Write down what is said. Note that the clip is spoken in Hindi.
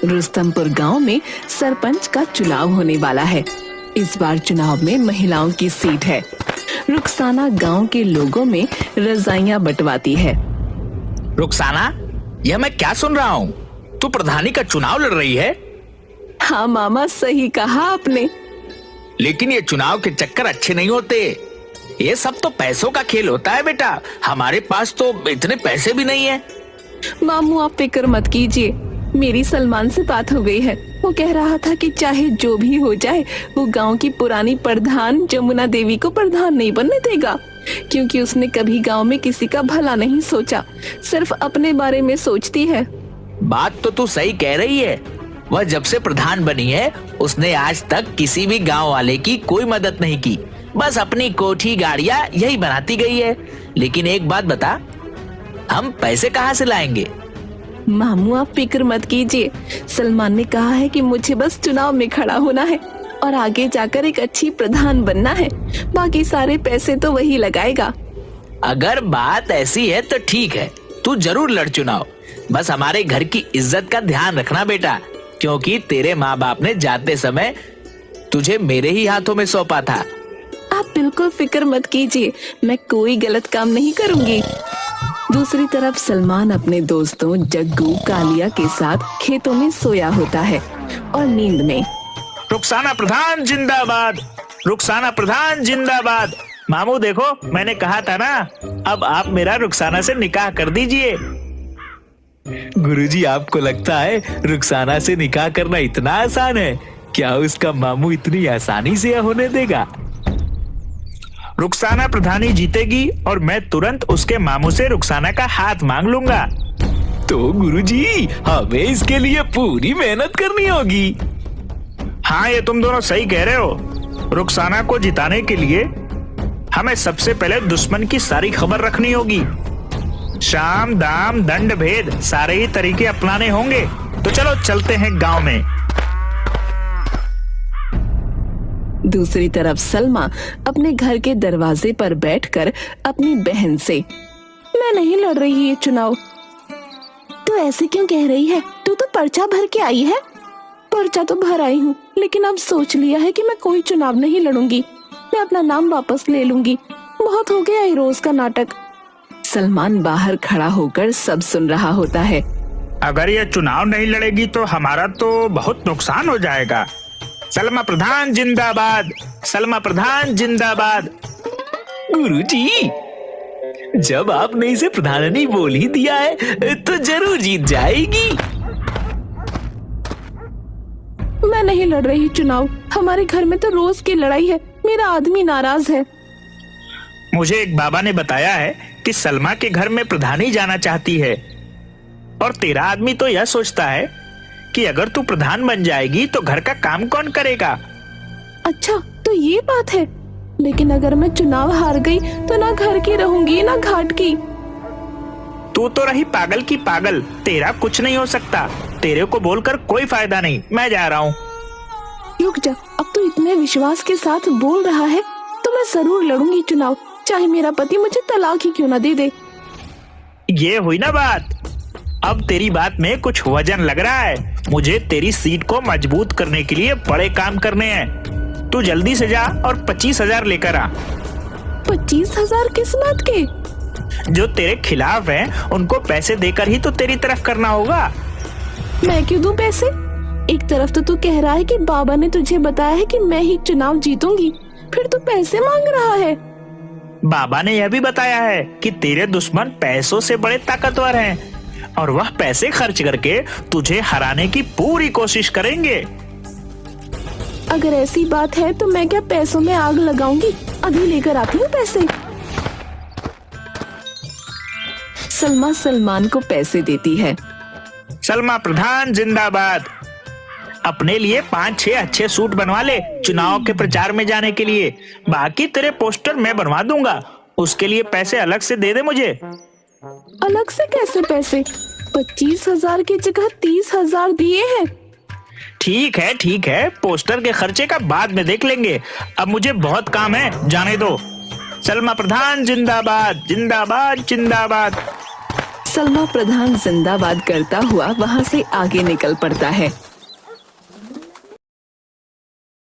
रुस्तमपुर गांव में सरपंच का चुनाव होने वाला है। इस बार चुनाव में महिलाओं की सीट है। रुखसाना गांव के लोगों में रजाइयां बंटवाती है। रुखसाना, यह मैं क्या सुन रहा हूँ? तू प्रधानी का चुनाव लड़ रही है? हाँ मामा, सही कहा आपने। लेकिन ये चुनाव के चक्कर अच्छे नहीं होते। ये सब तो पैसों का खेल होता है बेटा। हमारे पास तो इतने पैसे भी नहीं है। मामू, आप फिक्र मत कीजिए, मेरी सलमान से बात हो गई है। वो कह रहा था कि चाहे जो भी हो जाए वो गांव की पुरानी प्रधान जमुना देवी को प्रधान नहीं बनने देगा, क्योंकि उसने कभी गांव में किसी का भला नहीं सोचा, सिर्फ अपने बारे में सोचती है। बात तो तू सही कह रही है। वह जब से प्रधान बनी है उसने आज तक किसी भी गांव वाले की कोई मदद नहीं की, बस अपनी कोठी गाड़ियां यही बनाती गई है। लेकिन एक बात बता, हम पैसे कहाँ से लाएंगे? मामू, आप फिक्र मत कीजिए। सलमान ने कहा है कि मुझे बस चुनाव में खड़ा होना है और आगे जाकर एक अच्छी प्रधान बनना है। बाकी सारे पैसे तो वही लगाएगा। अगर बात ऐसी है तो ठीक है, तू जरूर लड़ चुनाव। बस हमारे घर की इज्जत का ध्यान रखना बेटा, क्योंकि तेरे माँ बाप ने जाते समय तुझे मेरे ही हाथों में सौंपा था। आप बिल्कुल फिक्र मत कीजिए, मैं कोई गलत काम नहीं करूंगी। दूसरी तरफ सलमान अपने दोस्तों जग्गू कालिया के साथ खेतों में सोया होता है और नींद में। रुखसाना प्रधान जिंदाबाद, रुखसाना प्रधान जिंदाबाद। मामू देखो, मैंने कहा था ना, अब आप मेरा रुखसाना से निकाह कर दीजिए। गुरुजी, आपको लगता है रुखसाना से निकाह करना इतना आसान है? क्या उसका मामू इतनी आसानी से होने देगा? रुखसाना प्रधानी जीतेगी और मैं तुरंत उसके मामू से रुखसाना का हाथ मांग लूंगा। तो गुरुजी, हमें इसके लिए पूरी मेहनत करनी होगी। हाँ, ये तुम दोनों सही कह रहे हो। रुखसाना को जिताने के लिए हमें सबसे पहले दुश्मन की सारी खबर रखनी होगी। शाम दाम दंड भेद सारे ही तरीके अपनाने होंगे। तो चलो चलते हैं गांव में। दूसरी तरफ सलमा अपने घर के दरवाजे पर बैठकर अपनी बहन से, मैं नहीं लड़ रही ये चुनाव। तू ऐसे क्यों कह रही है? तू तो पर्चा भर के आई है। पर्चा तो भर आई हूँ, लेकिन अब सोच लिया है कि मैं कोई चुनाव नहीं लड़ूंगी। मैं अपना नाम वापस ले लूंगी। बहुत हो गया ये रोज का नाटक। सलमान बाहर खड़ा होकर सब सुन रहा होता है। अगर ये चुनाव नहीं लड़ेगी तो हमारा तो बहुत नुकसान हो जाएगा। सलमा प्रधान जिंदाबाद, सलमा प्रधान जिंदाबाद। गुरुजी, जब आपने इसे प्रधानी बोल ही दिया है तो जरूर जीत जाएगी। मैं नहीं लड़ रही चुनाव। हमारे घर में तो रोज की लड़ाई है। मेरा आदमी नाराज है। मुझे एक बाबा ने बताया है कि सलमा के घर में प्रधानी जाना चाहती है, और तेरा आदमी तो यह सोचता है कि अगर तू प्रधान बन जाएगी तो घर का काम कौन करेगा। अच्छा, तो ये बात है। लेकिन अगर मैं चुनाव हार गई तो ना घर की रहूंगी ना घाट की। तू तो रही पागल की पागल। तेरा कुछ नहीं हो सकता। तेरे को बोलकर कोई फायदा नहीं। मैं जा रहा हूँ। रुक जा, अब तो इतने विश्वास के साथ बोल रहा है तो मैं जरूर लड़ूंगी चुनाव, चाहे मेरा पति मुझे तलाक ही क्यों ना दे दे। ये हुई ना बात। अब तेरी बात में कुछ वजन लग रहा है। मुझे तेरी सीट को मजबूत करने के लिए बड़े काम करने हैं। तू जल्दी से जा और 25,000 लेकर आ। 25,000 किस बात के? जो तेरे खिलाफ हैं, उनको पैसे देकर ही तो तेरी तरफ करना होगा। मैं क्यों दूं पैसे? एक तरफ तो तू कह रहा है कि बाबा ने तुझे बताया है कि मैं ही चुनाव जीतूंगी, फिर तू पैसे मांग रहा है। बाबा ने यह भी बताया है कि तेरे दुश्मन पैसों से बड़े ताकतवर हैं और वह पैसे खर्च करके तुझे हराने की पूरी कोशिश करेंगे। अगर ऐसी बात है तो मैं क्या पैसों में आग लगाऊंगी? अभी लेकर आती हूँ पैसे। सलमा सलमान को पैसे देती है। सलमा प्रधान जिंदाबाद। अपने लिए 5-6 अच्छे सूट बनवा ले चुनाव के प्रचार में जाने के लिए। बाकी तेरे पोस्टर मैं बनवा दूंगा। उसके लिए पैसे अलग से दे दे मुझे। अलग से कैसे पैसे? 25,000 की जगह 30,000 दिए हैं। ठीक है ठीक है, पोस्टर के खर्चे का बाद में देख लेंगे। अब मुझे बहुत काम है, जाने दो। सलमा प्रधान जिंदाबाद जिंदाबाद जिंदाबाद। सलमा प्रधान जिंदाबाद करता हुआ वहाँ से आगे निकल पड़ता है।